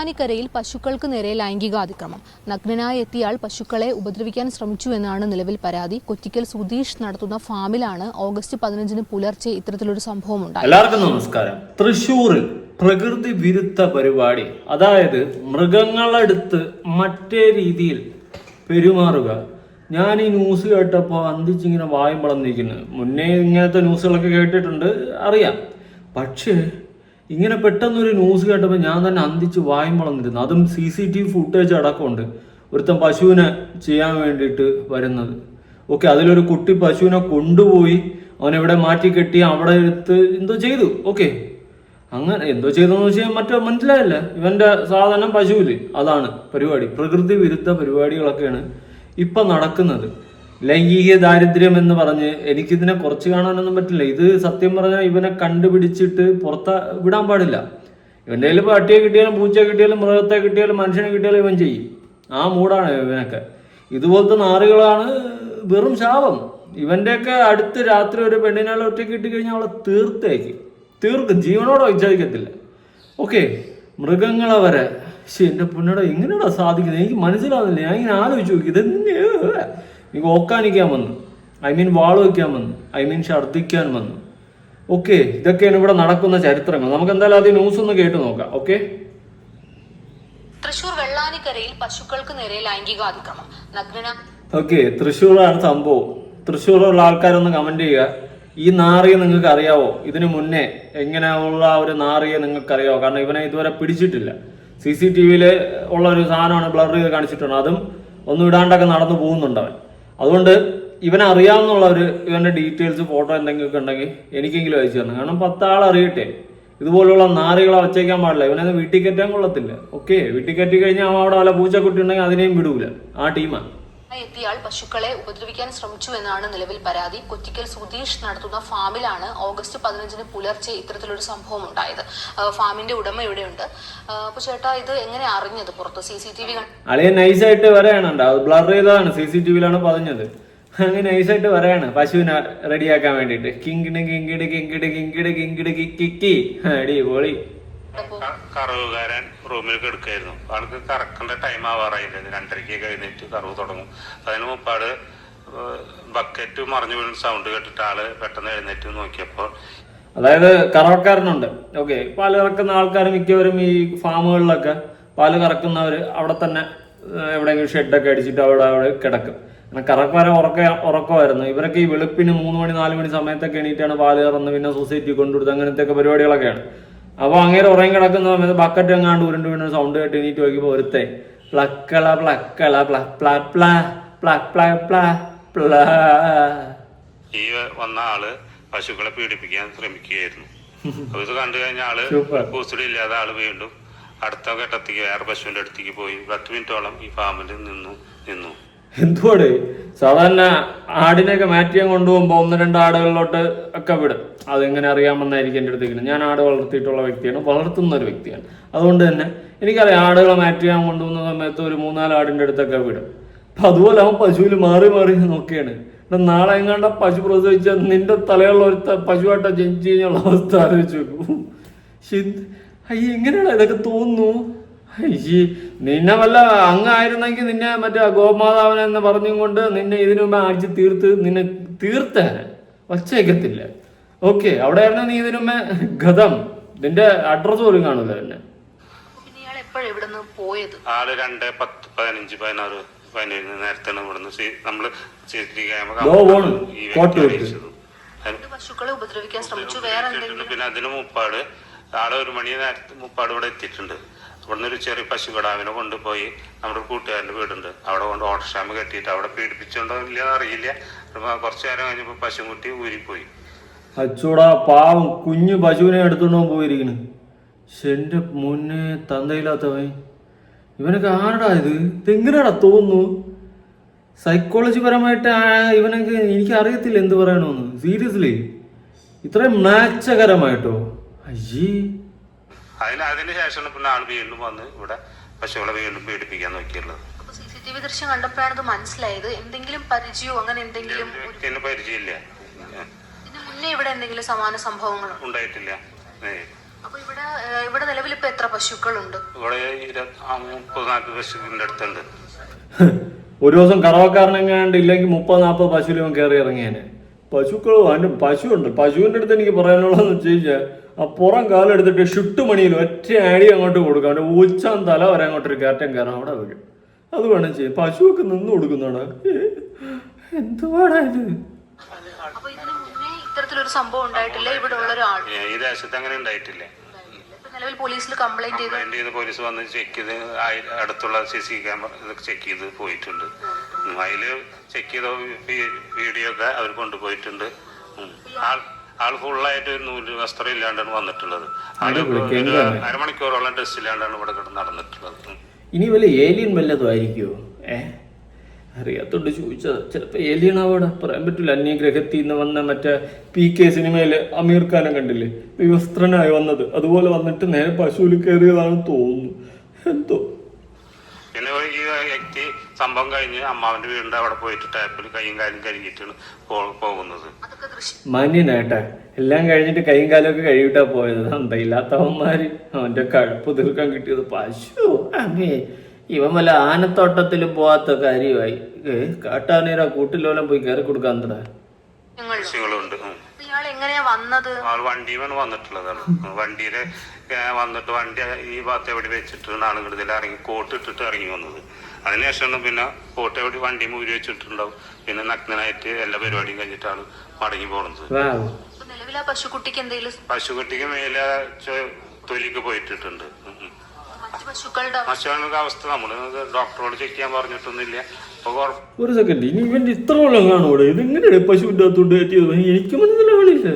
ാനിക്കരയിൽ പശുക്കൾക്ക് നേരെ ലൈംഗികാതിക്രമം. നഗ്നനായി എത്തിയാൽ പശുക്കളെ ഉപദ്രവിക്കാൻ ശ്രമിച്ചുവെന്നാണ് നിലവിൽ പരാതി. കൊറ്റിക്കൽ സുധീഷ് നടത്തുന്ന ഫാമിലാണ് ഓഗസ്റ്റ് 15 പുലർച്ചെ ഇത്തരത്തിലൊരു സംഭവം ഉണ്ടായത്. എല്ലാവർക്കും നമസ്കാരം. തൃശ്ശൂരിൽ പ്രകൃതി വിരുദ്ധ പരിപാടി, അതായത് മൃഗങ്ങളെടുത്ത് മറ്റേ രീതിയിൽ പെരുമാറുക. ഞാൻ ഈ ന്യൂസ് കേട്ടപ്പോൾ അന്തിച്ചിങ്ങനെ വായും വളർന്നിരിക്കുന്നു. മുന്നേ ഇങ്ങനത്തെ ന്യൂസുകളൊക്കെ കേട്ടിട്ടുണ്ട്, അറിയാം. പക്ഷേ ഇങ്ങനെ പെട്ടെന്നൊരു ന്യൂസ് കേട്ടപ്പോൾ ഞാൻ തന്നെ അന്തിച്ച് വായും വളർന്നിരുന്നു. അതും CCTV ഫുട്ടേജ് അടക്കമുണ്ട്. ഒരുത്തൻ പശുവിനെ ചെയ്യാൻ വേണ്ടിയിട്ട് വരുന്നത്. ഓക്കെ, അതിലൊരു കുട്ടി പശുവിനെ കൊണ്ടുപോയി അവനെവിടെ മാറ്റി കെട്ടി അവിടെ എടുത്ത് എന്തോ ചെയ്തു. ഓക്കെ, അങ്ങനെ എന്തോ ചെയ്തെന്ന് വെച്ചാൽ മറ്റോ മനസ്സിലായില്ല. ഇവന്റെ സാധനം പശുവില്, അതാണ് പരിപാടി. പ്രകൃതി വിരുദ്ധ പരിപാടികളൊക്കെയാണ് ഇപ്പം നടക്കുന്നത്. ലൈംഗിക ദാരിദ്ര്യം എന്ന് പറഞ്ഞ് എനിക്കിതിനെ കുറച്ച് കാണാനൊന്നും പറ്റില്ല. ഇത് സത്യം പറഞ്ഞാൽ ഇവനെ കണ്ടുപിടിച്ചിട്ട് പുറത്ത് വിടാൻ പാടില്ല. ഇവൻ്റെ കയ്യിൽ പട്ടിയെ കിട്ടിയാലും പൂച്ചയെ കിട്ടിയാലും മൃഗത്തെ കിട്ടിയാലും മനുഷ്യനെ കിട്ടിയാലും ഇവൻ ചെയ്യും. ആ മൂടാണ് ഇവനൊക്കെ. ഇതുപോലത്തെ നാറുകളാണ് വെറും ശാപം. ഇവൻ്റെയൊക്കെ അടുത്ത് രാത്രി ഒരു പെണ്ണിനാളെ ഒറ്റയ്ക്ക് കിട്ടിക്കഴിഞ്ഞാൽ അവളെ തീർക്കും, ജീവനോടെ വിചാരിക്കത്തില്ല. ഓക്കെ, മൃഗങ്ങളെ വരെ എൻ്റെ പൊന്നോടെ എങ്ങനെയാണോ സാധിക്കുന്നത് എനിക്ക് മനസ്സിലാവുന്നില്ല. ഞാൻ ഇങ്ങനെ ആലോചിച്ച് നോക്കി, ഇതെന്നെ എനിക്ക് ഓക്കാനിക്കാൻ വന്നു, വാള് വയ്ക്കാൻ വന്നു, ഛർദ്ദിക്കാൻ വന്നു. ഓക്കെ, ഇതൊക്കെയാണ് ഇവിടെ നടക്കുന്ന ചരിത്രങ്ങൾ. നമുക്ക് എന്തായാലും ആദ്യം ന്യൂസ് ഒന്ന് കേട്ട് നോക്കാം. ഓക്കെ, തൃശൂർ വെള്ളാനിക്കരയിൽ പശുക്കൾക്ക് നേരെ ലൈംഗികാതിക്രമം. ഓക്കെ, തൃശ്ശൂറാണ് സംഭവം. തൃശ്ശൂറുള്ള ആൾക്കാരൊന്ന് കമന്റ് ചെയ്യുക. ഈ നാറിയെ നിങ്ങൾക്ക് അറിയാവോ? ഇതിനു മുന്നേ എങ്ങനെയുള്ള ഒരു നാറിയെ നിങ്ങൾക്ക് അറിയാവോ? കാരണം ഇവനെ ഇതുവരെ പിടിച്ചിട്ടില്ല. CCTV ഉള്ള ഒരു സാധനമാണ് ബ്ലർ ചെയ്ത് കാണിച്ചിട്ടുണ്ട്. അതും ഒന്നും ഇടാണ്ടൊക്കെ നടന്നു പോകുന്നുണ്ട് അവൻ. അതുകൊണ്ട് ഇവനെ അറിയാവുന്നുള്ളവർ ഇവന്റെ ഡീറ്റെയിൽസ്, ഫോട്ടോ എന്തെങ്കിലുമൊക്കെ ഉണ്ടെങ്കിൽ എനിക്കെങ്കിലും അയച്ചു തരണം. കാരണം 10 ആൾ അറിയട്ടെ. ഇതുപോലുള്ള നാറികളെ വച്ചേക്കാൻ പാടില്ല. ഇവനെ വീട്ടിൽ കയറ്റാൻ കൊള്ളത്തില്ല. ഓക്കെ, വീട്ടിൽ കയറ്റി കഴിഞ്ഞാൽ അവിടെ വല്ല പൂച്ചക്കുട്ടി ഉണ്ടെങ്കിൽ അതിനെയും വിടൂല. ആ ടീമാണ്. എത്തിയാൽ പശുക്കളെ ഉപദ്രവിക്കാൻ ശ്രമിച്ചുവെന്നാണ് നിലവിൽ പരാതി. കൊറ്റിക്കൽ സുധീഷ് നടത്തുന്ന ഫാമിലാണ് ഓഗസ്റ്റ് 15 പുലർച്ചെ ഇത്തരത്തിലൊരു സംഭവം ഉണ്ടായത്. ഫാമിന്റെ ഉടമ ഇവിടെയുണ്ട്. അപ്പൊ ചേട്ടാ, ഇത് എങ്ങനെ അറിഞ്ഞത്? പുറത്ത് CCTV അളിയെ നൈസായിട്ട് വരെയാണുണ്ട്. അത് ബ്ലർ ചെയ്തതാണ്, CCTV പറഞ്ഞത്. അങ്ങനെ നൈസായിട്ട് വരെയാണ് പശുവിനെ റെഡിയാക്കാൻ വേണ്ടിട്ട്. കിങ്കിട് കിങ്കിട് കിങ്കിട് കിങ്കിട് കിങ്കിട് കിക്കി അടിപൊളി. കറവുകാരൻ റൂമിൽ കിടക്കായിരുന്നു. ആൾക്ക് കറക്കേണ്ട ടൈം ആവാറായില്ല. 2:30 കഴിഞ്ഞിട്ട് കറവ് തുടങ്ങും. അതിന് മുമ്പാട് ബക്കറ്റ് മറിഞ്ഞു വീഴുന്ന സൗണ്ട് കേട്ടിട്ട് ആള് പെട്ടെന്ന് എഴുന്നേറ്റ് നോക്കിയപ്പോൾ, അതായത് കറവക്കാരനുണ്ട്. ഓക്കെ, പാല് കറക്കുന്ന ആൾക്കാർ മിക്കവരും ഈ ഫാമുകളിലൊക്കെ പാല് കറക്കുന്നവര് അവിടെ തന്നെ എവിടെയെങ്കിലും ഷെഡൊക്കെ അടിച്ചിട്ട് അവിടെ കിടക്കും. കറക്കാരെ ഉറക്കമായിരുന്നു. ഇവരൊക്കെ ഈ വെളുപ്പിന് 3 മണി 4 മണി സമയത്തൊക്കെ എണീറ്റാണ് പാല് കറന്ന് പിന്നെ സൊസൈറ്റി കൊണ്ടുകൊടുത്ത് അങ്ങനത്തെ ഒക്കെ പരിപാടികളൊക്കെയാണ്. അപ്പൊ അങ്ങനെ ഉറങ്ങി കിടക്കുന്ന സമയത്ത് ബക്കറ്റ് എങ്ങാണ്ട് ഉരുണ്ട് വീണ് സൗണ്ട് കേട്ട് എണീറ്റ് നോക്കിയപ്പോ ഒരുത്തെ പ്ലക്കള പ്ലക്കള ഈ വന്ന ആള് പശുക്കളെ പീഡിപ്പിക്കാൻ ശ്രമിക്കുകയായിരുന്നു. അപ്പൊ ഇത് കണ്ടു കഴിഞ്ഞ ആള് കൂസടി ഇല്ലാതെ ആള് വീണ്ടും അടുത്ത ഘട്ടത്തേക്ക് വേറെ പശുവിന്റെ അടുത്തേക്ക് പോയി 10 മിനിറ്റോളം ഈ ഫാമിൽ നിന്നു. എന്തുവാട് സാധാരണ ആടിനെയൊക്കെ മാറ്റിയാൻ കൊണ്ടുപോകുമ്പോ 1-2 ആടുകളിലോട്ട് ഒക്കെ വിടും. അതെങ്ങനെ അറിയാമെന്നായിരിക്കും എൻ്റെ അടുത്തേക്ക്. ഞാൻ ആട് വളർത്തിയിട്ടുള്ള വ്യക്തിയാണ്, വളർത്തുന്ന ഒരു വ്യക്തിയാണ്. അതുകൊണ്ട് തന്നെ എനിക്കറിയാം ആടുകളെ മാറ്റിയാൻ കൊണ്ടുപോകുന്ന സമയത്ത് ഒരു 3-4 ആടിൻ്റെ അടുത്തൊക്കെ വിടും. അപ്പൊ അതുപോലെ അവൻ പശുവിൽ മാറി നോക്കിയാണ്. നാളെ എങ്ങാണ്ട പശു പ്രസവിച്ചാൽ നിന്റെ തലയുള്ള ഒരു പശുവായിട്ട് ജനിച്ചു കഴിഞ്ഞുള്ള അവസ്ഥ ആലോചിച്ച് നോക്കും. എങ്ങനെയാണ് ഇതൊക്കെ തോന്നുന്നു? നിന്നെ വല്ല അങ്ങായിരുന്നെങ്കിൽ നിന്നെ മറ്റേ ഗോമാതാവൻ എന്ന് പറഞ്ഞും കൊണ്ട് നിന്നെ ഇതിനു മുമ്പ് അടിച്ച് നിന്നെ തീർത്തേനെ വച്ചേക്കത്തില്ല. ഓക്കെ, അവിടെ ആയിരുന്നു നീ ഇതിനു മുമ്പേ ഗതം. നിന്റെ അഡ്രസ് പോലും കാണൂല തന്നെ. ആള് 2:10-15-16 നേരത്തെ ഇവിടുന്ന് നമ്മള് പിന്നെ അതിന് മുപ്പാട് ആള് 1 മണി നേരത്തെ മുപ്പാട് ഇവിടെ എത്തിയിട്ടുണ്ട്. ഇവിടുന്ന് ഒരു ചെറിയ പശു കിടാവിനെ കൊണ്ടുപോയി നമ്മുടെ കൂട്ടുകാരൻ്റെ വീടുണ്ട്, അവിടെ കൊണ്ട് ഓട്ടർഷാമ കെട്ടിയിട്ട് അവിടെ പീഡിപ്പിച്ചോണ്ടോ ഇല്ലയെന്ന് അറിയില്ല. കുറച്ചു നേരം കഴിഞ്ഞപ്പോ പശുക്കുട്ടി ഊരിപ്പോയി. അച്ചോടാ പാവം കുഞ്ഞു പശുവിനെ എടുത്തോണ്ടോ പോയിരിക്കണ്. എന്റെ മുന്നേ തന്തയില്ലാത്തവൻ. ഇവനൊക്കെ ആരടാ ഇത്? ഇതെങ്ങനെയാടാ തോന്നുന്നു? സൈക്കോളജി പരമായിട്ട് ഇവനൊക്കെ എനിക്ക് അറിയത്തില്ല എന്ത് പറയണോന്ന്. സീരിയസ്ലി ഇത്രയും നാച്ചകരമായിട്ടോ? അയ്യേ. അതിന് ശേഷം പിന്നെ ആൾ വീണ്ടും വന്ന് ഇവിടെ പശുക്കളെ വീണ്ടും പീഡിപ്പിക്കാൻ നോക്കിയുള്ളത്. CCTV ദൃശ്യം കണ്ടപ്പോഴാണ് മനസ്സിലായത്. എന്തെങ്കിലും പരിചയമോ അങ്ങനെ എന്തെങ്കിലും? പരിചയമില്ല. ഇതിന് മുന്നേ ഇവിടെ എന്തെങ്കിലും സമാന സംഭവങ്ങൾ ഉണ്ടായിട്ടില്ല. അപ്പൊ ഇവിടെ നിലവിൽ ഇപ്പൊ എത്ര പശുക്കളുണ്ട്? ഇവിടെ 30-40 പശുവിന്റെ അടുത്തുണ്ട്. ഒരു ദിവസം കറവക്കാരനെങ്ങാണ്ട് ഇല്ലെങ്കിൽ 30-40 പശുവിലും കയറി ഇറങ്ങിയേനെ. പശുവുണ്ട്. പശുവിന്റെ അടുത്ത് എനിക്ക് പറയാനുള്ളതെന്ന് വെച്ച് കഴിഞ്ഞാൽ ആ പുറം കാലെടുത്തിട്ട് ഷുട്ടുമണിയിൽ ഒറ്റ അടി അങ്ങോട്ട് കൊടുക്കാം. അവൻ്റെ ഉച്ചാൻ തല വരെ അങ്ങോട്ടൊരു കയറ്റം കയറാം, അവിടെ വരും. അത് വേണം ചെയ്യും. പശുവൊക്കെ നിന്ന് കൊടുക്കുന്നതാണ്. എന്തുവാടാ ഇത്? അപ്പൊ ഇതിന് മുന്നേ ഇത്തരത്തിലൊരു സംഭവം ഉണ്ടായിട്ടില്ല ഇവിടെ ഉള്ള ഒരാൾ? ഈ ദേശത്ത് അങ്ങനെ ഉണ്ടായിട്ടില്ല. നിലവിൽ പോലീസിൽ കംപ്ലൈന്റ് ചെയ്ത് പോലീസ് വന്ന് ചെക്ക് ചെയ്ത് അടുത്തുള്ള CC ക്യാമറ ഇതൊക്കെ ചെക്ക് ചെയ്ത് പോയിട്ടുണ്ട്. അതില് ചെക്ക് ചെയ്ത വീഡിയോ ഒക്കെ അവർ കൊണ്ടുപോയിട്ടുണ്ട്. ആൾ ഫുള്ളായിട്ട് ഒരു നൂല് വസ്ത്രം ഇല്ലാണ്ടാണ് വന്നിട്ടുള്ളത്. ആള് അരമണിക്കൂറോളം ഡ്രസ് ഇല്ലാണ്ടാണ് ഇവിടെ കിടന്ന് നടന്നിട്ടുള്ളത്. ഇനി വല്ല ഏലിയൻ വല്ലതും ആയിരിക്കുമോ? അറിയാത്തോണ്ട് ചോദിച്ചത്. ചിലപ്പോൾ ഏലിയൻ അവിടെ പറയാൻ പറ്റില്ല. അന്യഗ്രഹത്തിൽ നിന്ന് വന്ന മറ്റേ PK സിനിമയില് അമീർ ഖാനെ കണ്ടില്ലേ, വിവസ്ത്രനായി വന്നത്, അതുപോലെ വന്നിട്ട് നേരെ പശുവിൽ കയറിയതാണെന്ന് തോന്നുന്നു. എന്തോ. പിന്നെ ഈ വ്യക്തി സംഭവം കഴിഞ്ഞ് അമ്മാവന്റെ വീടിന്റെ അവിടെ പോയിട്ട് ടാപ്പിൽ കൈയും കാലും കഴുകിയിട്ടാണ് പോകുന്നത്. മാന്യനായിട്ടാ എല്ലാം കഴിഞ്ഞിട്ട് കൈയും കാലും ഒക്കെ കഴുകിട്ടാ പോയത്. എന്തായില്ലാത്തവന്മാര് അവന്റെ കഴുപ്പ് തീർക്കാൻ കിട്ടിയത് പശു. അമ്മേ, ഇവൻ വല്ല ആനത്തോട്ടത്തിൽ പോവാത്ത കാര്യമായി. കാട്ടാനേരാ കൂട്ടിലോലം പോയി കയറി കൊടുക്കാൻ തടാ. ആൾ വണ്ടിയുമാണ് വന്നിട്ടുള്ളതാണ്. വണ്ടിയില് വന്നിട്ട് വണ്ടി ഈ ഭാഗത്ത് എവിടെ വെച്ചിട്ടാണ് ആളുകൾ ഇതിൽ ഇറങ്ങി കോട്ട് ഇട്ടിട്ട് ഇറങ്ങി വന്നത്. അതിനുശേഷമാണ് പിന്നെ കോട്ട് എവിടെ വണ്ടി മൂരി വെച്ചിട്ടുണ്ടാവും. പിന്നെ നഗ്നനായിട്ട് എല്ലാ പരിപാടിയും കഴിഞ്ഞിട്ടാണ് മടങ്ങി പോകുന്നത്. പശുക്കുട്ടിക്ക് മേലെ തൊലിക്ക് പോയിട്ടിട്ടുണ്ട്. പശുക്കളുടെ അവസ്ഥ നമ്മള് ഡോക്ടറോട് ചെക്ക് ചെയ്യാൻ പറഞ്ഞിട്ടൊന്നുമില്ല. ഒരു സെക്കൻഡ്, ഇനി ഇവന്റെ ഇത്ര കൊല്ലം കാണൂടെ? ഇതെങ്ങനെയാണ് പശുവിന്റെ അകത്തോട്ട് കയറ്റിയത്? എനിക്ക് മനസ്സിലാവണില്ല.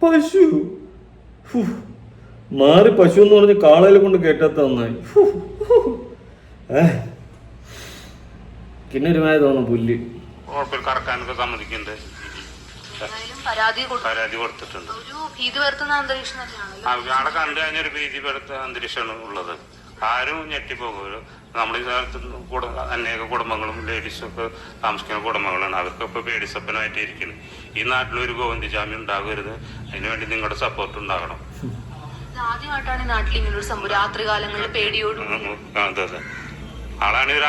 പശു മാറി പശു എന്ന് പറഞ്ഞ് കാളയിൽ കൊണ്ട് കയറ്റാത്ത നന്നായി. കിന്നരുമായ തോന്നുന്നു പുല്ല്. കറക്കാനൊക്കെ സമ്മതിക്കുന്നുണ്ട്. പരാതി കൊടുത്തിട്ടുണ്ട്. ആളെ കണ്ടു കഴിഞ്ഞൊരു ഭീതി പെടുത്ത അന്തരീക്ഷമാണ് ഉള്ളത്. ആരും ഞെട്ടിപ്പോകും. നമ്മുടെ ഈ സ്ഥലത്ത് അനേക കുടുംബങ്ങളും ലേഡീസും ഒക്കെ താമസിക്കുന്ന കുടുംബങ്ങളാണ്. അവർക്കൊക്കെ പേടിസപ്പനായിട്ട് ഇരിക്കുന്നത്. ഈ നാട്ടിലൊരു ഗോവിന്ദജാമ്യം ഉണ്ടാകരുത്. അതിനുവേണ്ടി നിങ്ങളുടെ സപ്പോർട്ട് ഉണ്ടാകണം. ആദ്യമായിട്ടാണ് നാട്ടിൽ ഇങ്ങനൊരു സംഭവം രാത്രികാലങ്ങളിൽ പേടിയോട്. അതെ അതെ. ആളാണ് ഒരു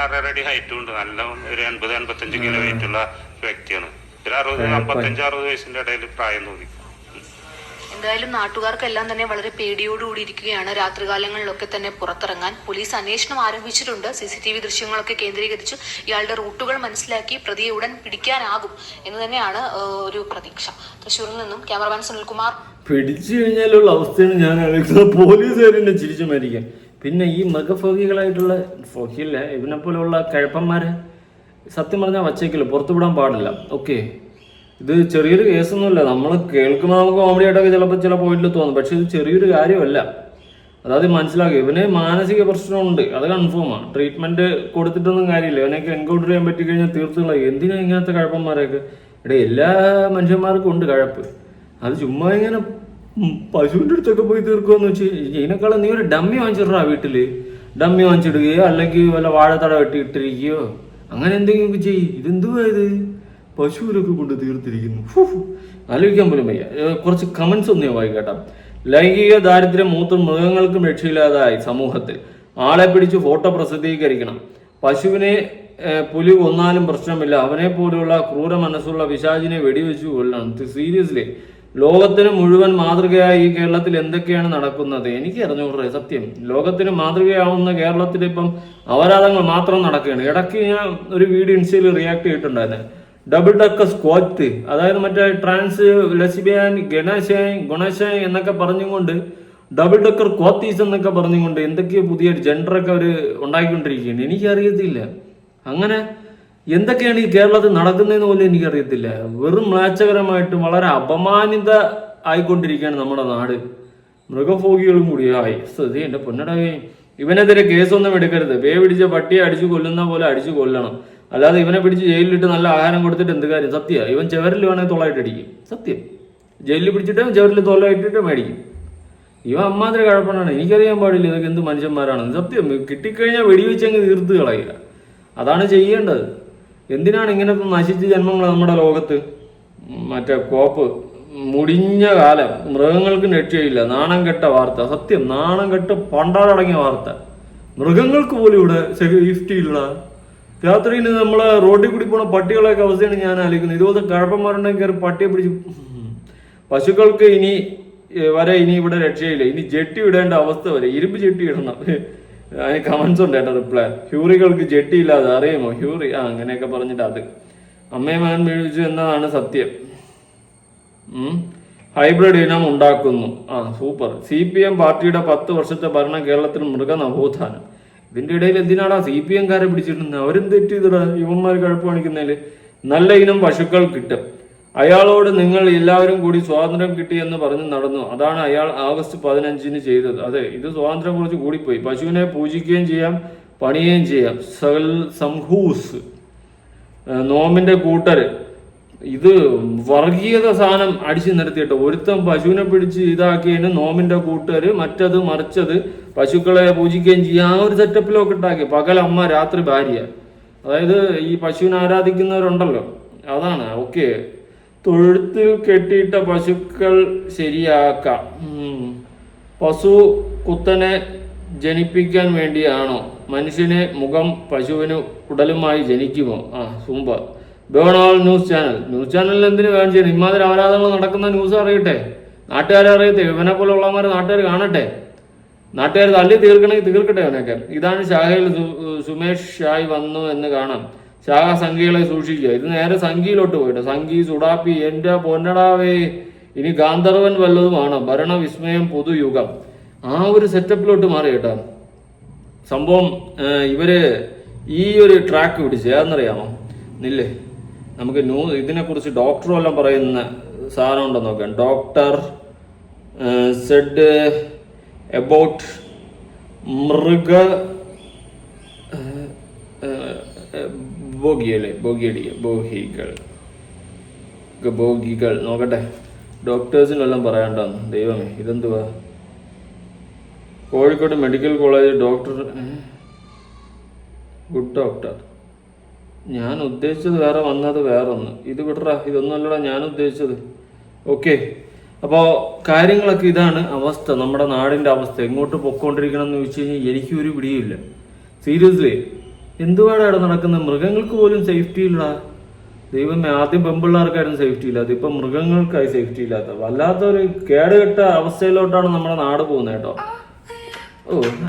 6 അടി ഹൈറ്റും ഉണ്ട്. നല്ല ഒരു 80-85 കിലോ വെയിറ്റ് ഉള്ള വ്യക്തിയാണ്. ഒരു 55-60 വയസ്സിന്റെ ഇടയിൽ പ്രായം തോന്നി. എന്തായാലും നാട്ടുകാർക്കെല്ലാം തന്നെ വളരെ പേടിയോടുകൂടി ഇരിക്കുകയാണ്. രാത്രികാലങ്ങളിലൊക്കെ തന്നെ പുറത്തിറങ്ങാൻ പോലീസ് അന്വേഷണം ആരംഭിച്ചിട്ടുണ്ട്. CCTV ദൃശ്യങ്ങളൊക്കെ കേന്ദ്രീകരിച്ച് ഇയാളുടെ റൂട്ടുകൾ മനസ്സിലാക്കി പ്രതിയെ ഉടൻ പിടിക്കാനാകും എന്ന് തന്നെയാണ് ഒരു പ്രതീക്ഷ. തൃശ്ശൂരിൽ നിന്നും ക്യാമറമാൻ സുനിൽകുമാർ. പിടിച്ചു കഴിഞ്ഞാലുള്ള അവസ്ഥയാണ് ഞാൻ ആലോചിക്കുന്നത്. പോലീസുകാരെന്നെ ചിരിച്ചു മരിക്കാൻ. പിന്നെ ഈ മൃഗഫോഗികളായിട്ടുള്ള ഫോഗില്ല ഇവനെ പോലെയുള്ള കഴപ്പന്മാരെ സത്യം പറഞ്ഞാൽ വച്ചേക്കില്ല, പുറത്തു വിടാൻ പാടില്ല. ഓക്കെ, ഇത് ചെറിയൊരു കേസൊന്നുമില്ല. നമ്മൾ കേൾക്കുമ്പോൾ നമുക്ക് കോമഡി ആയിട്ടൊക്കെ ചിലപ്പോൾ ചില പോയിന്റിൽ തോന്നും. പക്ഷെ ഇത് ചെറിയൊരു കാര്യമല്ല. അതായത് മനസ്സിലാക്കുക, ഇവന് മാനസിക പ്രശ്നമുണ്ട്, അത് കൺഫേമാണ്. ട്രീറ്റ്മെന്റ് കൊടുത്തിട്ടൊന്നും കാര്യമില്ല. ഇവനൊക്കെ എൻകൗണ്ടർ ചെയ്യാൻ പറ്റിക്കഴിഞ്ഞാൽ തീർത്തുള്ള എന്തിനാ ഇങ്ങനത്തെ കഴപ്പന്മാരെയൊക്കെ? ഇവിടെ എല്ലാ മനുഷ്യന്മാർക്കും ഉണ്ട് കഴപ്പ്. അത് ചുമ്മാ ഇങ്ങനെ പശുവിൻ്റെ അടുത്തൊക്കെ പോയി തീർക്കുമെന്ന് വെച്ച് ഇതിനേക്കാളും നീ ഒരു ഡമ്മി വാങ്ങിച്ചിട്ടാ വീട്ടിൽ. ഡമ്മി വാങ്ങിച്ചിടുകയോ അല്ലെങ്കിൽ വല്ല വാഴത്തട വെട്ടിയിട്ടിരിക്കുകയോ അങ്ങനെ എന്തെങ്കിലും ചെയ്യും. ഇതെന്തുവാ ഇത്? പശുവിനൊക്കെ കൊണ്ട് തീർത്തിരിക്കുന്നു. ആലോചിക്കാൻ പോലും വയ്യ. കുറച്ച് കമന്റ്സ് ഒന്നേ വായിക്കട്ടാ. ലൈംഗിക ദാരിദ്ര്യം മൂത്ത് മൃഗങ്ങൾക്കും രക്ഷയില്ലാതായി സമൂഹത്തിൽ. ആളെ പിടിച്ച് ഫോട്ടോ പ്രസിദ്ധീകരിക്കണം. പശുവിനെ പുലി കൊന്നാലും പ്രശ്നമില്ല. അവനെ പോലെയുള്ള ക്രൂര മനസ്സുള്ള പിശാചിനെ വെടിവെച്ചു കൊല്ലണം. സീരിയസ്ലി, ലോകത്തിന് മുഴുവൻ മാതൃകയായി ഈ കേരളത്തിൽ എന്തൊക്കെയാണ് നടക്കുന്നത് എനിക്ക് അറിഞ്ഞൂടേ. സത്യം, ലോകത്തിന് മാതൃകയാവുന്ന കേരളത്തിൽ ഇപ്പം അപരാധങ്ങൾ മാത്രം നടക്കുകയാണ്. ഇടയ്ക്ക് ഞാൻ ഒരു വീഡിയോ ഇൻസ്റ്റയിൽ റിയാക്ട് ചെയ്തിട്ടുണ്ടായിരുന്നു. ഡബിൾ ഡക്കർ സ്ക്വാറ്റ്, അതായത് മറ്റേ ട്രാൻസ് ലെസ്ബിയൻ ഗുണശാൻ എന്നൊക്കെ പറഞ്ഞുകൊണ്ട് ഡബിൾ ഡക്കർ ക്വാത്തീസ് എന്നൊക്കെ പറഞ്ഞുകൊണ്ട് എന്തൊക്കെയോ പുതിയ ജെൻഡറൊക്കെ അവർ ഉണ്ടാക്കിക്കൊണ്ടിരിക്കുകയാണ്. എനിക്കറിയത്തില്ല അങ്ങനെ എന്തൊക്കെയാണ് ഈ കേരളത്തിൽ നടക്കുന്നതെന്ന് പോലും എനിക്കറിയത്തില്ല. വെറും മ്ലേച്ഛകരമായിട്ട് വളരെ അപമാനിത ആയിക്കൊണ്ടിരിക്കുകയാണ് നമ്മുടെ നാട്. മൃഗഭോഗികളും കൂടിയായി. സ്ഥിതി എൻ്റെ പൊന്നടവേ, ഇവനെതിരെ കേസൊന്നും എടുക്കരുത്. പേ പിടിച്ച പട്ടിയെ അടിച്ചു കൊല്ലുന്ന പോലെ അടിച്ചു കൊല്ലണം. അല്ലാതെ ഇവനെ പിടിച്ച് ജയിലിലിട്ട് നല്ല ആഹാരം കൊടുത്തിട്ട് എന്ത് കാര്യം? സത്യം, ഇവൻ ചെവരിൽ വേണമെങ്കിൽ തൊള്ളായിട്ടടിക്കും. സത്യം, ജയിലിൽ പിടിച്ചിട്ട് ചെവരിൽ തൊള്ളായിട്ടിട്ട് മേടിക്കും. ഇവ അമ്മാതിരി കഴപ്പണാണ്. എനിക്കറിയാൻ പാടില്ല ഇതൊക്കെ എന്ത് മനുഷ്യന്മാരാണ്. സത്യം, കിട്ടിക്കഴിഞ്ഞാൽ വെടിവെച്ചങ്ങ് തീർത്ത് കളയുക, അതാണ് ചെയ്യേണ്ടത്. എന്തിനാണ് ഇങ്ങനത്തെ നശിച്ച ജന്മങ്ങൾ നമ്മുടെ ലോകത്ത്? മറ്റേ കോപ്പ് മുടിഞ്ഞ കാലം, മൃഗങ്ങൾക്ക് രക്ഷയില്ല. നാണം കെട്ട വാർത്ത, സത്യം നാണം കെട്ട് പണ്ടാടങ്ങിയ വാർത്ത. മൃഗങ്ങൾക്ക് പോലും ഇവിടെ സേഫ്റ്റി ഇല്ല. രാത്രിയിൽ നമ്മളെ റോഡിൽ കൂടി പോണ പട്ടികളൊക്കെ അവസ്ഥയാണ് ഞാൻ ആലോചിക്കുന്നത്. ഇതുപോലത്തെ കഴപ്പന്മാരുണ്ടെങ്കിൽ കയറി പട്ടിയെ പിടിച്ച്. പശുക്കൾക്ക് ഇനി ഇവിടെ രക്ഷയില്ല. ഇനി ജെട്ടി ഇടേണ്ട അവസ്ഥ വരെ, ഇരുമ്പ് ജെട്ടി ഇടണം. അതിന് കമന്റ്സ് ഉണ്ട് കേട്ടോ, റിപ്ലൈ. ഹ്യൂറികൾക്ക് ജെട്ടി ഇല്ലാതെ അറിയുമോ? ഹ്യൂറി അങ്ങനെയൊക്കെ പറഞ്ഞിട്ട് അത് അമ്മയെ മകൻ വീഴിച്ചു എന്നതാണ് സത്യം. ഹൈബ്രിഡ് ഇനം ഉണ്ടാക്കുന്നു. സൂപ്പർ. CPM പാർട്ടിയുടെ 10 വർഷത്തെ ഭരണം കേരളത്തിൽ മൃഗ നവോത്ഥാനം. ഇതിന്റെ ഇടയിൽ എന്തിനാടാ CPM കാരെ പിടിച്ചിട്ടുണ്ട്? അവരും തെറ്റ് ചെയ്തിടാ യുവന്മാർ കഴപ്പ് കാണിക്കുന്നതില്. നല്ല ഇനം പശുക്കൾ കിട്ടും. അയാളോട് നിങ്ങൾ എല്ലാവരും കൂടി സ്വാതന്ത്ര്യം കിട്ടിയെന്ന് പറഞ്ഞ് നടന്നു. അതാണ് അയാൾ August 15 ചെയ്തത്. അതെ, ഇത് സ്വാതന്ത്ര്യം കുറച്ച് കൂടിപ്പോയി. പശുവിനെ പൂജിക്കുകയും ചെയ്യാം, പണിയുകയും ചെയ്യാം. സംഹൂസ് നോമിന്റെ കൂട്ടര് ഇത് വർഗീയത സാധനം അടിച്ചു നിർത്തിയിട്ട് ഒരുത്തം പശുവിനെ പിടിച്ച് ഇതാക്കിയതിന് നോമിന്റെ കൂട്ടര് മറ്റത് മറിച്ചത് പശുക്കളെ പൂജിക്കുകയും ചെയ്യാം. ആ ഒരു സെറ്റപ്പിലൊക്കെ ഉണ്ടാക്കി. പകൽ അമ്മ, രാത്രി ഭാര്യ. അതായത് ഈ പശുവിനെ ആരാധിക്കുന്നവരുണ്ടല്ലോ, അതാണ്. ഓക്കെ, തൊഴുത്തിൽ കെട്ടിയിട്ട പശുക്കൾ ശരിയാക്കാം. പശു കുത്തനെ ജനിപ്പിക്കാൻ വേണ്ടിയാണോ? മനുഷ്യന് മുഖം പശുവിന് ഉടലുമായി ജനിക്കുമോ? സൂമ്പ. ബേണോൾ ന്യൂസ് ചാനലിൽ എന്തിനു വേണം ചെയ്യണം? ഇമാതിരി ആരാധനകൾ നടക്കുന്ന ന്യൂസ് അറിയട്ടെ, നാട്ടുകാരെ അറിയട്ടെ. ഇവനെ പോലെ ഉള്ളമാരെ നാട്ടുകാർ കാണട്ടെ. നാട്ടുകാർ തല്ലി തീർക്കണമെങ്കിൽ തീർക്കട്ടെ അവനൊക്കെ. ഇതാണ് ശാഖയിൽ സുമേഷ് ഷായ് വന്നു എന്ന് കാണാം. ശാഖ സംഖ്യകളെ സൂക്ഷിക്കുക. ഇത് നേരെ സംഖ്യയിലോട്ട് പോയിട്ട് സംഖ്യ സുഡാപ്പി. എൻ്റെ പൊന്നടാവേ, ഇനി ഗാന്ധർവൻ വല്ലതുമാണ്. ഭരണവിസ്മയം പുതുയുഗം. ആ ഒരു സെറ്റപ്പിലോട്ട് മാറി കേട്ടോ സംഭവം. ഇവര് ഈ ഒരു ട്രാക്ക് പിടിച്ച് ഏതെന്നറിയാമോ? ഇല്ലേ, നമുക്ക് ഇതിനെക്കുറിച്ച് ഡോക്ടറും എല്ലാം പറയുന്ന സാധനം ഉണ്ടെന്ന് നോക്കാം. ഡോക്ടർ സെഡ് എബൌട്ട് മൃഗ ഭോഗികൾ നോക്കട്ടെ. ഡോക്ടേഴ്സിനെല്ലാം പറയാണ്ടാന്ന്. ദൈവമേ, ഇതെന്തുവാ? Kozhikode medical college doctor, good doctor. ഞാൻ ഉദ്ദേശിച്ചത് വേറെ, വന്നത് വേറെ ഒന്ന്. ഇത് വിടറാ, ഇതൊന്നുമല്ലടാ ഞാൻ ഉദ്ദേശിച്ചത്. ഓക്കെ, അപ്പോൾ കാര്യങ്ങളൊക്കെ ഇതാണ് അവസ്ഥ, നമ്മുടെ നാടിൻ്റെ അവസ്ഥ. എങ്ങോട്ട് പൊക്കോണ്ടിരിക്കണം എന്ന് ചോദിച്ചു കഴിഞ്ഞാൽ എനിക്കൊരു പിടിയില്ല. സീരിയസ്ലി, എന്തുവാടാണ് നടക്കുന്നത്? മൃഗങ്ങൾക്ക് പോലും സേഫ്റ്റി ഇല്ലടാ. ദൈവമേ, ആദ്യം പെമ്പിള്ളേർക്കായിരുന്നു സേഫ്റ്റി ഇല്ലാത്ത, ഇപ്പം മൃഗങ്ങൾക്കായി സേഫ്റ്റി ഇല്ലാത്ത. വല്ലാത്തൊരു കേടുകെട്ട അവസ്ഥയിലോട്ടാണ് നമ്മുടെ നാട് പോകുന്നത് കേട്ടോ.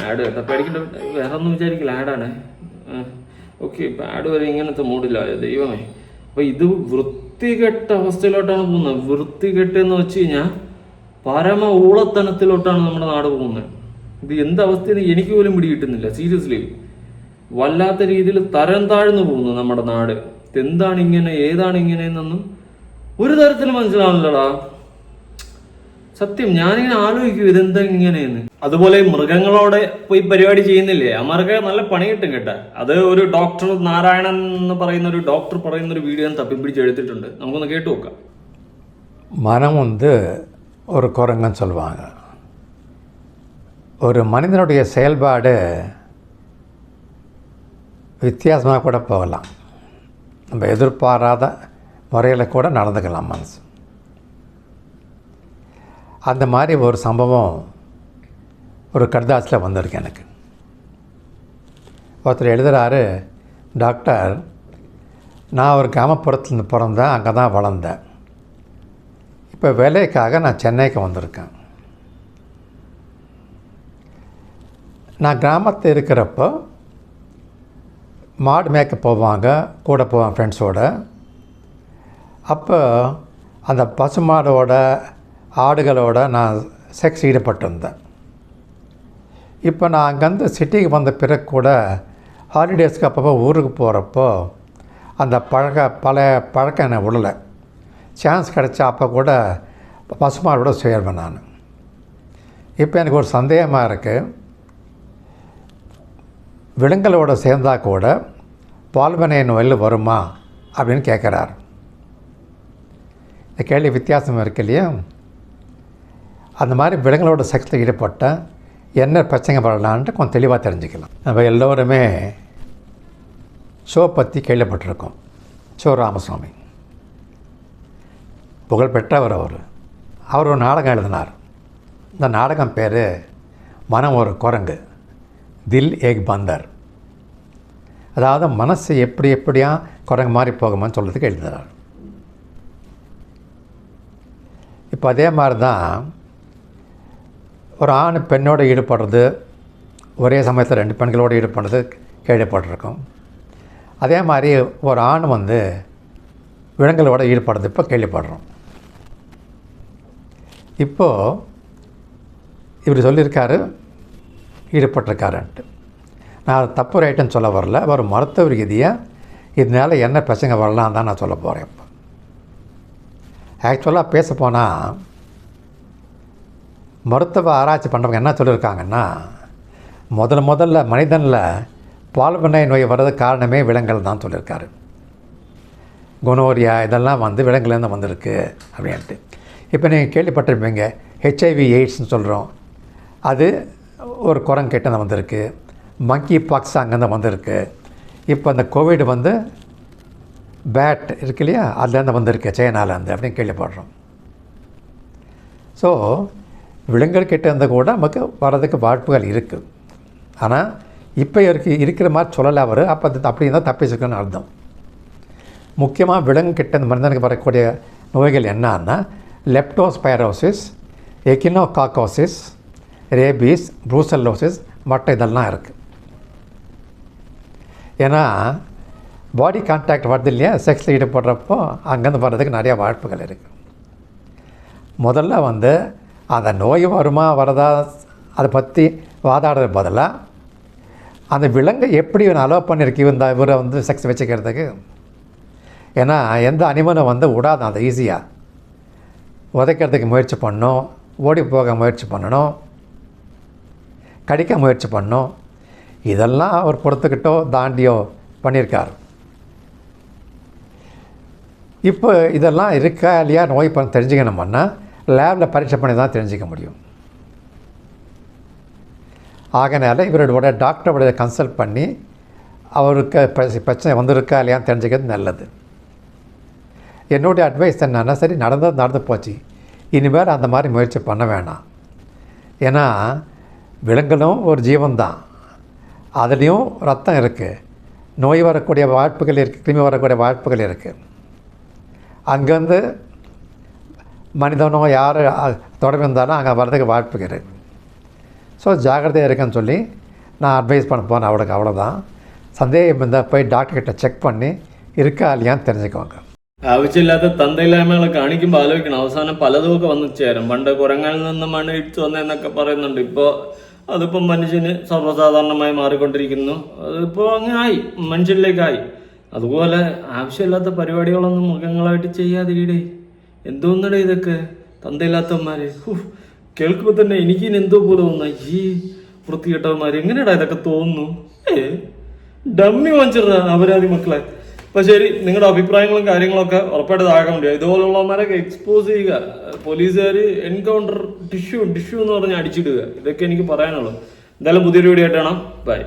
ആഡ് കേട്ടോ, പേടിക്കണ്ട, വേറെ ഒന്നും വിചാരിക്കില്ല, ആഡാണ്. ഓക്കെ, ആഡ് വരെ ഇങ്ങനത്തെ മൂഡില്ല. ദൈവമേ, അപ്പൊ ഇത് വൃത്തികെട്ട അവസ്ഥയിലോട്ടാണ് പോകുന്നത്. വൃത്തികെട്ടെന്ന് വെച്ച് കഴിഞ്ഞാൽ പരമ ഊളത്തനത്തിലോട്ടാണ് നമ്മുടെ നാട് പോകുന്നത്. ഇത് എന്തവസ്ഥയെന്ന് എനിക്ക് പോലും പിടികിട്ടുന്നില്ല. സീരിയസ്ലി, വല്ലാത്ത രീതിയിൽ തരം താഴ്ന്നു പോകുന്നു നമ്മുടെ നാട്. എന്താണ് ഇങ്ങനെ, ഏതാണ് ഇങ്ങനെ എന്നൊന്നും ഒരു തരത്തിൽ മനസ്സിലാവുന്നില്ലടാ. സത്യം, ഞാനിങ്ങനെ ആലോചിക്കും ഇതെന്താ ഇങ്ങനെയെന്ന്. അതുപോലെ മൃഗങ്ങളോടെ പോയി പരിപാടി ചെയ്യുന്നില്ലേ, അമ്മർക്ക് നല്ല പണി കിട്ടും കേട്ടാ. അത് ഒരു ഡോക്ടർ നാരായണൻ എന്ന് പറയുന്ന ഒരു ഡോക്ടർ പറയുന്ന ഒരു വീഡിയോ തപ്പിപ്പിടിച്ച് എടുത്തിട്ടുണ്ട്. നമുക്കൊന്ന് കേട്ടു നോക്കാം. மனம் ஒரு குரங்குன்னு சொல்லுவாங்க. ஒரு மனிதனுடைய செயல்பாடு வித்தியாசமாக கூட போகலாம். நம்ம எதிர்பாராத முறையில் கூட நடந்துக்கலாம் மனசு. அந்த மாதிரி ஒரு சம்பவம் ஒரு கடிதாசில் வந்திருக்கு எனக்கு. ஒருத்தர் எழுதுகிறாரு, டாக்டர், நான் ஒரு கிராமப்புறத்துலேருந்து பிறந்தேன், அங்கே தான் வளர்ந்தேன். இப்போ வேலைக்காக நான் சென்னைக்கு வந்திருக்கேன். நான் கிராமத்தில் இருக்கிறப்போ மாடு மேய்க்க போவாங்க, கூட போவேன் ஃப்ரெண்ட்ஸோட. அப்போ அந்த பசுமாடோட ஆடுகளோட நான் செக்ஸ் ஈடுபட்டிருந்தேன். இப்போ நான் அங்கேருந்து சிட்டிக்கு வந்த பிறகு கூட ஹாலிடேஸ்க்கு அப்பப்போ ஊருக்கு போகிறப்போ அந்த பழைய பழக்கம் என்னை விடலை. சான்ஸ் கிடச்சா அப்போ கூட பசுமாடோட சேர்வேன் நான். இப்போ எனக்கு ஒரு சந்தேகமாக இருக்குது, விலங்குகளோட சேர்ந்தால் கூட பால்வினை நோயில் வருமா அப்படின்னு கேட்குறார். இந்த கேள்வி வித்தியாசம் இருக்கு இல்லையா? அந்த மாதிரி விலங்குகளோட செக்ஸில் ஈடுபட்டால் என்ன பிரச்சனை வரலான்ட்டு கொஞ்சம் தெளிவாக தெரிஞ்சுக்கலாம். நம்ம எல்லோருமே ஷோ பற்றி கேள்விப்பட்டிருக்கோம். ஷோ ராமசாமி புகழ்பெற்றவர் அவர். அவர் ஒரு நாடகம் எழுதினார். இந்த நாடகம் பேர் மனம் ஒரு குரங்கு, தில் ஏக் பந்தர். அதாவது மனசு எப்படியா குரங்கு மாதிரி போகுமான்னு சொல்கிறதுக்கு எழுதுகிறார். இப்போ அதே மாதிரி தான் ஒரு ஆண் பெண்ணோடு ஈடுபடுறது, ஒரே சமயத்தில் 2 பெண்களோடு ஈடுபடுறது கேள்விப்பட்டிருக்கோம். அதே மாதிரி ஒரு ஆண் விலங்குகளோட ஈடுபடுறது இப்போ கேள்விப்படுறோம். இப்போது இவர் சொல்லியிருக்காரு ஈடுபட்டிருக்காருன்ட்டு. நான் அது தப்பு ரைட்டுன்னு சொல்ல வரல. ஒரு மருத்துவ ரீதியாக இதனால் என்ன பிரச்சனை வரலாம் தான் நான் சொல்ல போகிறேன். இப்போ ஆக்சுவலாக பேச போனால் மருத்துவ ஆராய்ச்சி பண்ணுறவங்க என்ன சொல்லியிருக்காங்கன்னா, முதல்ல மனிதனில் பால்வினை நோய் வர்றதுக்கு காரணமே விலங்குகள் தான் சொல்லியிருக்காரு. குனோரியா இதெல்லாம் விலங்குலேருந்து வந்திருக்கு அப்படின்ட்டு. இப்போ நீங்கள் கேள்விப்பட்டிருப்பீங்க HIV எய்ட்ஸ்னு சொல்கிறோம், அது ஒரு குரங்கிட்ட வந்திருக்கு. மங்கி பாக்ஸ் அங்கேருந்து வந்திருக்கு. இப்போ அந்த கோவிட் பேட் இருக்கு இல்லையா, அதுலேருந்து வந்திருக்கு, சைனாலேருந்து அப்படின்னு கேள்விப்படுறோம். ஸோ விலங்குகள் கிட்ட இருந்து கூட நமக்கு வர்றதுக்கு வாய்ப்புகள் இருக்குது. ஆனால் இப்போ இருக்கிற மாதிரி சொல்லலை அவர். அப்போ அப்படி இருந்தால் தப்பிச்சுக்கணும்னு அர்த்தம். முக்கியமாக விலங்கு கிட்ட இந்த மனிதனுக்கு வரக்கூடிய நோய்கள் என்னன்னா லெப்டோஸ்பைரோசிஸ், எக்கினோகாக்கோசிஸ், ரேபீஸ், ப்ரூசல்லோசிஸ் மற்ற இதெல்லாம் இருக்குது. ஏன்னா பாடி கான்டாக்ட் வருது இல்லையா, செக்ஸில் ஈடுபடுறப்போ அங்கேருந்து வர்றதுக்கு நிறையா வாய்ப்புகள் இருக்குது. முதல்ல அந்த நோய் வருமா வரதா அதை பற்றி வாதாடுறது பதிலாக அந்த விலங்கை எப்படி அலோவ் பண்ணியிருக்கு இவரை செக்ஸ் வச்சுக்கிறதுக்கு. ஏன்னா எந்த அனிமலும் விடாது, அதை ஈஸியாக உதைக்கிறதுக்கு முயற்சி பண்ணணும், ஓடி போக முயற்சி பண்ணணும், கடிக்க முயற்சி பண்ணணும். இதெல்லாம் அவர் பொறுத்துக்கிட்டோ தாண்டியோ பண்ணியிருக்கார். இப்போ இதெல்லாம் இருக்கா இல்லையா நோய் தெரிஞ்சுக்கணும்னா லேபில் பரீட்சை பண்ணி தான் தெரிஞ்சிக்க முடியும். ஆகையினால இவரோட டாக்டரோட கன்சல்ட் பண்ணி அவருக்கு பிரச்சனை வந்திருக்கா இல்லையான்னு தெரிஞ்சுக்கிறது நல்லது. என்னுடைய அட்வைஸ் என்னன்னா, சரி நடந்து போச்சு, இனிமேல் அந்த மாதிரி முயற்சி பண்ண வேணாம். ஏன்னா விலங்குகளும் ஒரு ஜீவன்தான், அதுலேயும் ரத்தம் இருக்குது, நோய் வரக்கூடிய வாய்ப்புகள் இருக்குது, கிருமி வரக்கூடிய வாய்ப்புகள் இருக்குது. அங்கேருந்து மனிதனோ யார் தொடர்பு இருந்தாலும் அங்கே வர்றதுக்கு வாய்ப்புகள் இருக்குது. ஸோ ஜாக்கிரதையாக இருக்குன்னு சொல்லி நான் அட்வைஸ் பண்ண போனேன். அவ்வளோதான். சந்தேகம் இருந்தால் போய் டாக்டர்கிட்ட செக் பண்ணி இருக்கா இல்லையான்னு தெரிஞ்சுக்கோங்க. ആവശ്യമില്ലാത്ത തന്തയില്ലായ്മകളെ കാണിക്കുമ്പോൾ ആലോചിക്കണം. അവസാനം പലതുമൊക്കെ വന്നു ചേരും. പണ്ട് കുരങ്ങളിൽ നിന്ന് മണ്ണ് ഇടിച്ചു വന്നതെന്നൊക്കെ പറയുന്നുണ്ട്. ഇപ്പോൾ അതിപ്പം മനുഷ്യന് സർവ്വസാധാരണമായി മാറിക്കൊണ്ടിരിക്കുന്നു. അതിപ്പോൾ അങ്ങനെ ആയി, മനുഷ്യരിലേക്കായി. അതുപോലെ ആവശ്യമില്ലാത്ത പരിപാടികളൊന്നും മൃഗങ്ങളായിട്ട് ചെയ്യാതിരിടേ. എന്തോന്നടേ ഇതൊക്കെ തന്തയില്ലാത്തവന്മാര്. കേൾക്കുമ്പോൾ തന്നെ എനിക്കിനി എന്തോ പോലെ തോന്നുന്ന ഈ വൃത്തികെട്ടവന്മാർ എങ്ങനെയാടാ ഇതൊക്കെ തോന്നുന്നു. ഡമ്മി വാങ്ങിച്ചിടാ അപരാധി മക്കളെ. അപ്പോൾ ശരി, നിങ്ങളുടെ അഭിപ്രായങ്ങളും കാര്യങ്ങളൊക്കെ ഉറപ്പായിട്ട് താഴെ കമന്റ് ചെയ്യുക. ഇതുപോലുള്ളവന്മാരൊക്കെ എക്സ്പോസ് ചെയ്യുക. പോലീസുകാർ എൻകൗണ്ടർ ടിഷ്യൂ എന്ന് പറഞ്ഞ് അടിച്ചിടുക. ഇതൊക്കെ എനിക്ക് പറയാനുള്ളൂ. എന്തായാലും പുതിയൊരു വീഡിയോ ആയിട്ട് കാണാം. ബൈ.